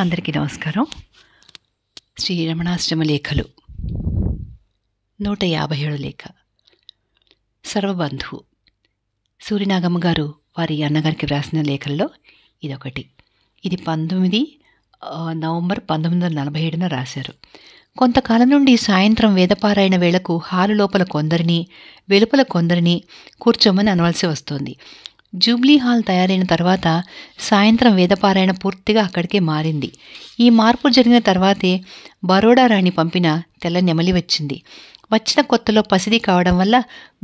అందరికీ నమస్కారం. శ్రీ రమణాష్టమ లేఖలు 157 లేఖ. సర్వబంధువు సూర్యనాగమ్మ గారు వారి అన్నగారికి వ్రాసిన లేఖల్లో ఇదొకటి. ఇది 19 నవంబర్ 1947 రాశారు. కొంతకాలం నుండి సాయంత్రం వేదపారాయణ వేళకు హాలు లోపల కొందరిని, వెలుపల కొందరిని కూర్చోమని అనవలసి వస్తోంది. జూబ్లీ హాల్ తయారైన తర్వాత సాయంత్రం వేదపారాయణ పూర్తిగా అక్కడికే మారింది. ఈ మార్పు జరిగిన తర్వాతే బరోడా రాణి పంపిన తెల్ల నెమలి వచ్చింది. వచ్చిన కొత్తలో పసిది కావడం వల్ల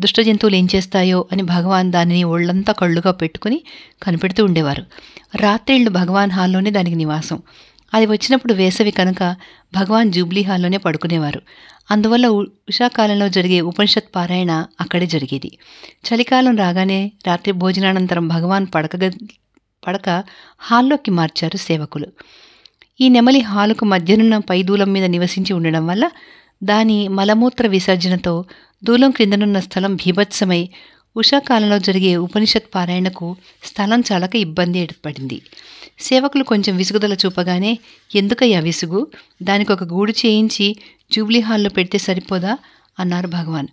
దుష్టజంతువులు ఏం చేస్తాయో అని భగవాన్ దానిని ఒళ్లంతా కళ్ళుగా పెట్టుకుని కనిపెడుతూ ఉండేవారు. రాత్రిళ్ళు భగవాన్ హాల్లోనే దానికి నివాసం. అది వచ్చినప్పుడు వేసవి కనుక భగవాన్ జూబ్లీ హాల్లోనే పడుకునేవారు. అందువల్ల ఉషాకాలంలో జరిగే ఉపనిషత్ పారాయణ అక్కడే జరిగేది. చలికాలం రాగానే రాత్రి భోజనానంతరం భగవాన్ పడక హాల్లోకి మార్చారు సేవకులు. ఈ నెమలి హాలుకు మధ్యనున్న పై దూలం మీద నివసించి ఉండడం వల్ల దాని మలమూత్ర విసర్జనతో దూలం క్రిందనున్న స్థలం భీభత్సమై ఉషాకాలంలో జరిగే ఉపనిషత్ పారాయణకు స్థలం చాలక ఇబ్బంది ఏర్పడింది. సేవకులు కొంచెం విసుగుదల చూపగానే, ఎందుకయ్యా విసుగు, దానికి ఒక గూడు చేయించి జూబ్లీ హాల్లో పెడితే సరిపోదా అన్నారు భగవాన్.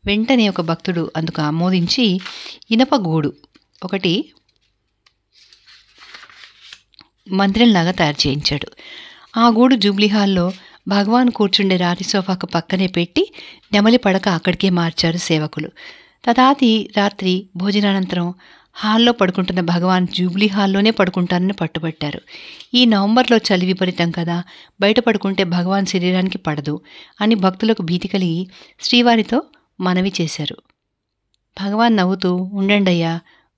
వెంటనే ఒక భక్తుడు అందుకు ఆమోదించి ఇనప గూడు ఒకటి మందిరంలాగా తయారు చేయించాడు. ఆ గూడు జూబ్లీ హాల్లో భగవాన్ కూర్చుండే రాతి సోఫాకు పక్కనే పెట్టి నెమలి పడక అక్కడికే మార్చారు సేవకులు. తదాతి రాత్రి భోజనానంతరం హాల్లో పడుకుంటున్న భగవాన్ జూబ్లీ హాల్లోనే పడుకుంటానని పట్టుబట్టారు. ఈ నవంబర్లో చలి విపరీతం కదా, బయట పడుకుంటే భగవాన్ శరీరానికి పడదు అని భక్తులకు భీతి కలిగి శ్రీవారితో మనవి చేశారు. భగవాన్ నవ్వుతూ, ఉండండయ్యా,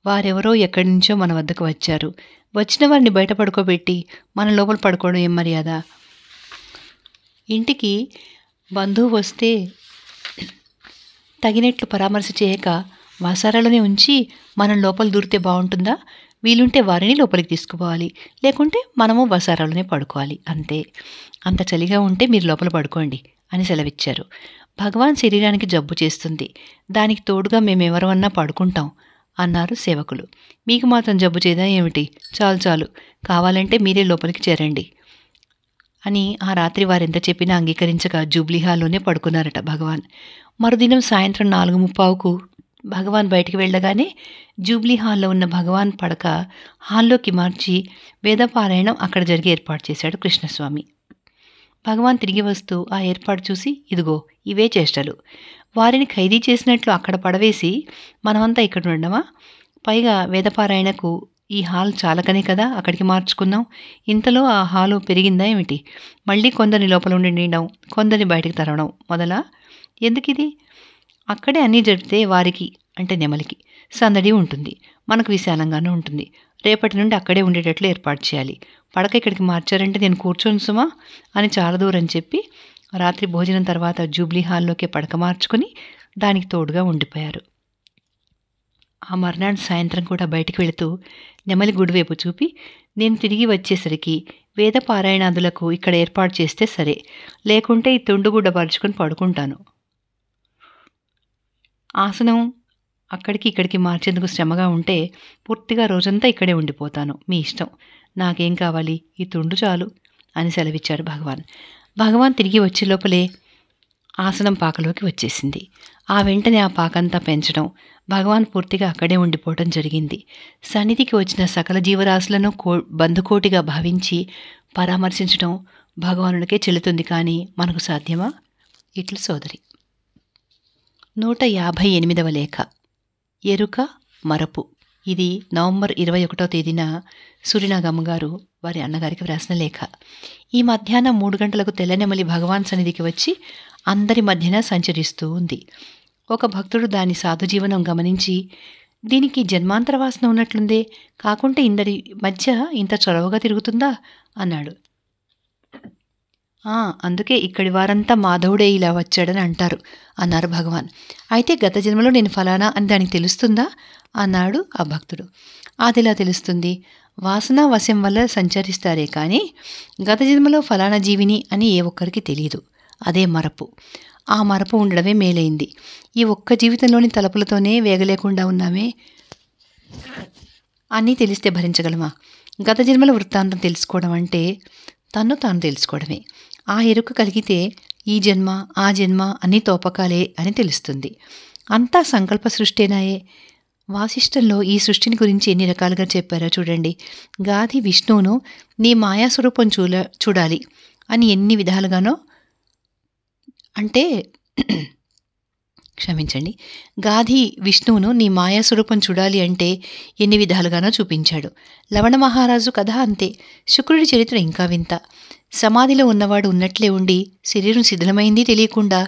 వారెవరో ఎక్కడి నుంచో మన వద్దకు వచ్చారు. వచ్చిన వారిని బయట పడుకోబెట్టి మన లోపల పడుకోవడం ఏం మర్యాద? ఇంటికి బంధువు వస్తే తగినట్లు పరామర్శ చేయక వాసారాలోనే ఉంచి మనం లోపల దూరితే బాగుంటుందా? వీలుంటే వారిని లోపలికి తీసుకుపోవాలి, లేకుంటే మనము వసారాలోనే పడుకోవాలి, అంతే. అంత చలిగా ఉంటే మీరు లోపల పడుకోండి అని సెలవిచ్చారు. భగవాన్ శరీరానికి జబ్బు చేస్తుంది, దానికి తోడుగా మేమెవరమన్నా పడుకుంటాం అన్నారు సేవకులు. మీకు మాత్రం జబ్బు చేయదా ఏమిటి? చాలు చాలు, కావాలంటే మీరే లోపలికి చేరండి అని ఆ రాత్రి వారెంత చెప్పినా అంగీకరించక జూబ్లీ హాల్లోనే పడుకున్నారట భగవాన్. మరుదినం సాయంత్రం 4:30కు భగవాన్ బయటికి వెళ్ళగానే జూబ్లీ హాల్లో ఉన్న భగవాన్ పడక హాల్లోకి మార్చి వేదపారాయణం అక్కడ జరిగే ఏర్పాటు చేశాడు కృష్ణస్వామి. భగవాన్ తిరిగి వస్తూ ఆ ఏర్పాటు చూసి, ఇదిగో ఇవే చేష్టలు, వారిని ఖైదీ చేసినట్లు అక్కడ పడవేసి మనమంతా ఇక్కడ ఉండమా? పైగా వేదపారాయణకు ఈ హాల్ చాలకనే కదా అక్కడికి మార్చుకున్నాం. ఇంతలో ఆ హాలు పెరిగిందా ఏమిటి? మళ్ళీ కొందరిని లోపల ఉండి నిండడం, కొందరిని బయటకు తరవడం మొదలా? ఎందుకిది? అక్కడే అన్నీ జరిపితే వారికి అంటే నెమలికి సందడి ఉంటుంది, మనకు విశాలంగానూ ఉంటుంది. రేపటి నుండి అక్కడే ఉండేటట్లు ఏర్పాటు చేయాలి. పడక ఇక్కడికి మార్చారంటే నేను కూర్చోను సుమా అని చాలా దూరం చెప్పి రాత్రి భోజనం తర్వాత జూబ్లీ హాల్లోకి పడక మార్చుకొని దానికి తోడుగా ఉండిపోయారు. ఆ మర్నాడు సాయంత్రం కూడా బయటికి వెళుతూ నెమలి గుడివైపు చూపి, నేను తిరిగి వచ్చేసరికి వేద పారాయణాదులకు ఇక్కడ ఏర్పాటు చేస్తే సరే, లేకుంటే ఈ తుండుగుడ్డ పరుచుకొని పడుకుంటాను. ఆసనం అక్కడికి ఇక్కడికి మార్చేందుకు శ్రమగా ఉంటే పూర్తిగా రోజంతా ఇక్కడే ఉండిపోతాను, మీ ఇష్టం, నాకేం కావాలి, ఈ తుండు చాలు అని సెలవిచ్చారు భగవాన్. భగవాన్ తిరిగి వచ్చే లోపలే ఆసనం పాకలోకి వచ్చేసింది. ఆ వెంటనే ఆ పాకంతా పెంచడం, భగవాన్ పూర్తిగా అక్కడే ఉండిపోవడం జరిగింది. సన్నిధికి వచ్చిన సకల జీవరాశులను బంధుకోటిగా భావించి పరామర్శించడం భగవానుడికే చెల్లుతుంది, కానీ మనకు సాధ్యమా? ఇట్లు సోదరి. 158వ లేఖ. ఎరుక మరపు. ఇది నవంబర్ 21వ తేదీన సూర్యనాగమ్మ గారు వారి అన్నగారికి వ్రాసిన లేఖ. ఈ మధ్యాహ్నం 3 గంటలకు తెల్లనెమలి భగవాన్ సన్నిధికి వచ్చి అందరి మధ్యన సంచరిస్తూ ఉంది. ఒక భక్తుడు దాని సాధుజీవనం గమనించి, దీనికి జన్మాంతర వాసన ఉన్నట్లుందే, కాకుంటే ఇందరి మధ్య ఇంత చొరవగా తిరుగుతుందా అన్నాడు. అందుకే ఇక్కడి వారంతా మాధవుడే ఇలా వచ్చాడని అంటారు అన్నారు భగవాన్. అయితే గత జన్మలో నేను ఫలానా అని దానికి తెలుస్తుందా అన్నాడు ఆ భక్తుడు. అదిలా తెలుస్తుంది, వాసన వశం వల్ల సంచరిస్తారే కానీ గత జన్మలో ఫలానా జీవిని అని ఏ ఒక్కరికి తెలియదు. అదే మరపు. ఆ మరపు ఉండడమే మేలైంది. ఈ ఒక్క జీవితంలోని తలపులతోనే వేగలేకుండా ఉన్నామే, అన్నీ తెలిస్తే భరించగలమా? గత జన్మల వృత్తాంతం తెలుసుకోవడం అంటే తన్ను తాను తెలుసుకోవడమే. ఆ ఎరుక కలిగితే ఈ జన్మ ఆ జన్మ అన్నీ తోపకాలే అని తెలుస్తుంది. అంతా సంకల్ప సృష్టేనాయే. వాసిష్టంలో ఈ సృష్టిని గురించి ఎన్ని రకాలుగా చెప్పారో చూడండి. గాది విష్ణువును నీ మాయాస్వరూపం చూడాలి అని ఎన్ని విధాలుగానో, అంటే క్షమించండి, గాది విష్ణువును నీ మాయాస్వరూపం చూడాలి అంటే ఎన్ని విధాలుగానో చూపించాడు. లవణ మహారాజు కథ అంతే. శుక్రుడి చరిత్ర ఇంకా వింత. సమాధిలో ఉన్నవాడు ఉన్నట్లే ఉండి శరీరం శిథిలమైంది తెలియకుండా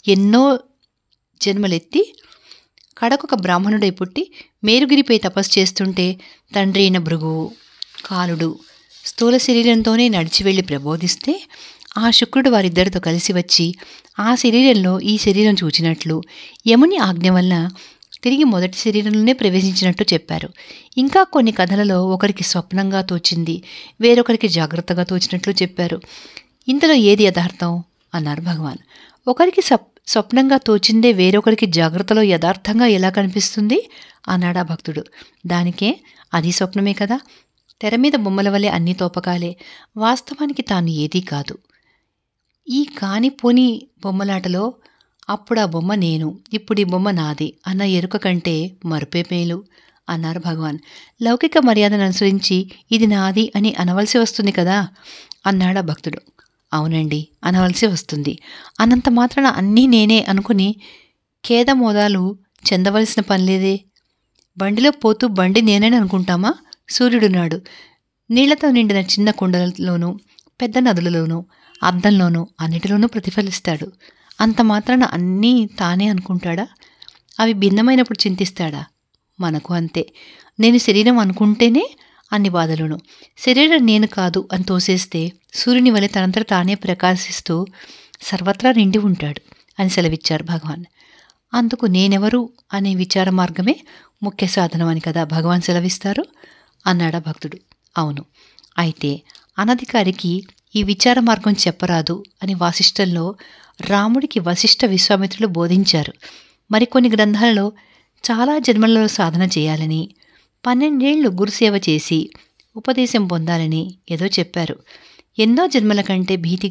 ఎన్నో జన్మలెత్తి కడకొక బ్రాహ్మణుడై పుట్టి మేరుగిరిపై తపస్సు చేస్తుంటే తండ్రి అయిన భృగువు, కాలుడు స్థూల శరీరంతోనే నడిచి వెళ్ళి ప్రబోధిస్తే ఆ శుక్రుడు వారిద్దరితో కలిసి వచ్చి ఆ శరీరంలో ఈ శరీరం చూచినట్లు యముని ఆజ్ఞ వల్ల తిరిగి మొదటి శరీరంలోనే ప్రవేశించినట్టు చెప్పారు. ఇంకా కొన్ని కథలలో ఒకరికి స్వప్నంగా తోచింది, వేరొకరికి జాగ్రత్తగా తోచినట్లు చెప్పారు. ఇంతలో ఏది యథార్థం అన్నారు భగవాన్. ఒకరికి స్వప్నంగా తోచిందే వేరొకరికి జాగ్రత్తలో యథార్థంగా ఎలా కనిపిస్తుంది అన్నాడా భక్తుడు. దానికే అది స్వప్నమే కదా. తెర మీద బొమ్మల వల్లే అన్ని తోపకాలే, వాస్తవానికి తాను ఏదీ కాదు. ఈ కాని పోని బొమ్మలాటలో అప్పుడు ఆ బొమ్మ నేను, ఇప్పుడు ఈ బొమ్మ నాది అన్న ఎరుక కంటే మరుపే మేలు అన్నారు భగవాన్. లౌకిక మర్యాదను అనుసరించి ఇది నాది అని అనవలసి వస్తుంది కదా అన్నాడా భక్తుడు. అవునండి, అనవలసి వస్తుంది. అన్నంత మాత్రాన అన్నీ నేనే అనుకుని ఖేదమోదాలు చెందవలసిన పనిలేదే. బండిలో పోతూ బండి నేనని అనుకుంటామా? సూర్యుడున్నాడు. నీళ్లతో నిండిన చిన్న కుండలలోనూ పెద్ద నదులలోనూ అద్దంలోనూ అన్నిటిలోనూ ప్రతిఫలిస్తాడు. అంత మాత్రాన అన్నీ తానే అనుకుంటాడా? అవి భిన్నమైనప్పుడు చింతిస్తాడా? మనకు అంతే. నేను శరీరం అనుకుంటేనే అన్ని బాధలను, శరీరం నేను కాదు అని తోసేస్తే సూర్యుని వలె తనంతట తానే ప్రకాశిస్తూ సర్వత్రా నిండి ఉంటాడు అని సెలవిచ్చారు భగవాన్. అందుకు నేనెవరు అనే విచార మార్గమే ముఖ్య సాధనం అని కదా భగవాన్ సెలవిస్తారు అన్నాడా భక్తుడు. అవును, అయితే అనధికారికి ఈ విచార మార్గం చెప్పరాదు అని వాసిష్టంలో రాముడికి వశిష్ఠ విశ్వామిత్రులు బోధించారు. మరికొన్ని గ్రంథాలలో చాలా జన్మలలో సాధన చేయాలని, 12 ఏళ్లు గురుసేవ చేసి ఉపదేశం పొందాలని ఏదో చెప్పారు. ఎన్నో జన్మలంటే భీతి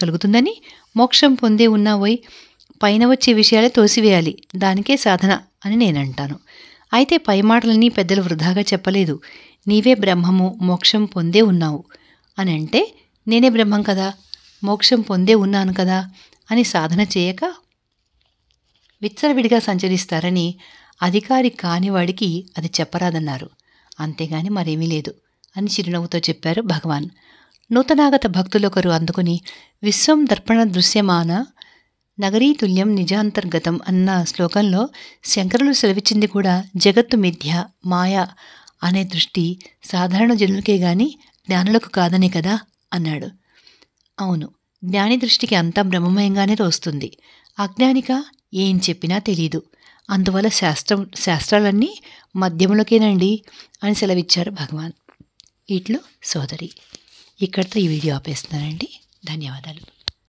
కలుగుతుందని మోక్షం పొందే ఉన్నావోయ్, పైన వచ్చే విషయాలే తోసివేయాలి, దానికే సాధన అని నేనంటాను. అయితే పై మాటలన్నీ పెద్దలు వృధాగా చెప్పలేదు. నీవే బ్రహ్మము, మోక్షం పొందే ఉన్నావు అని అంటే నేనే బ్రహ్మం కదా, మోక్షం పొందే ఉన్నాను కదా అని సాధన చేయక విచ్చలవిడిగా సంచరిస్తారని అధికారి కానివాడికి అది చెప్పరాదన్నారు. అంతేగాని మరేమీ లేదు అని చిరునవ్వుతో చెప్పారు భగవాన్. నూతనాగత భక్తులొకరు అందుకుని విశ్వం దర్పణ దృశ్యమాన నగరీతుల్యం నిజాంతర్గతం అన్న శ్లోకంలో శంకరులు సెలవిచ్చింది కూడా జగత్తు మిథ్య, మాయ అనే దృష్టి సాధారణ జనులకే గాని జ్ఞానులకు కాదనే కదా అన్నాడు. అవును, జ్ఞాని దృష్టికి అంతా బ్రహ్మమయంగానే తోస్తుంది. అజ్ఞానిక ఏం చెప్పినా తెలీదు. అందువల్ల శాస్త్రాలన్నీ మధ్యములకేనండి అని సెలవిచ్చారు భగవాన్. ఇట్లు సోదరి. ఇక్కడితో ఈ వీడియో ఆపేస్తున్నానండి. ధన్యవాదాలు.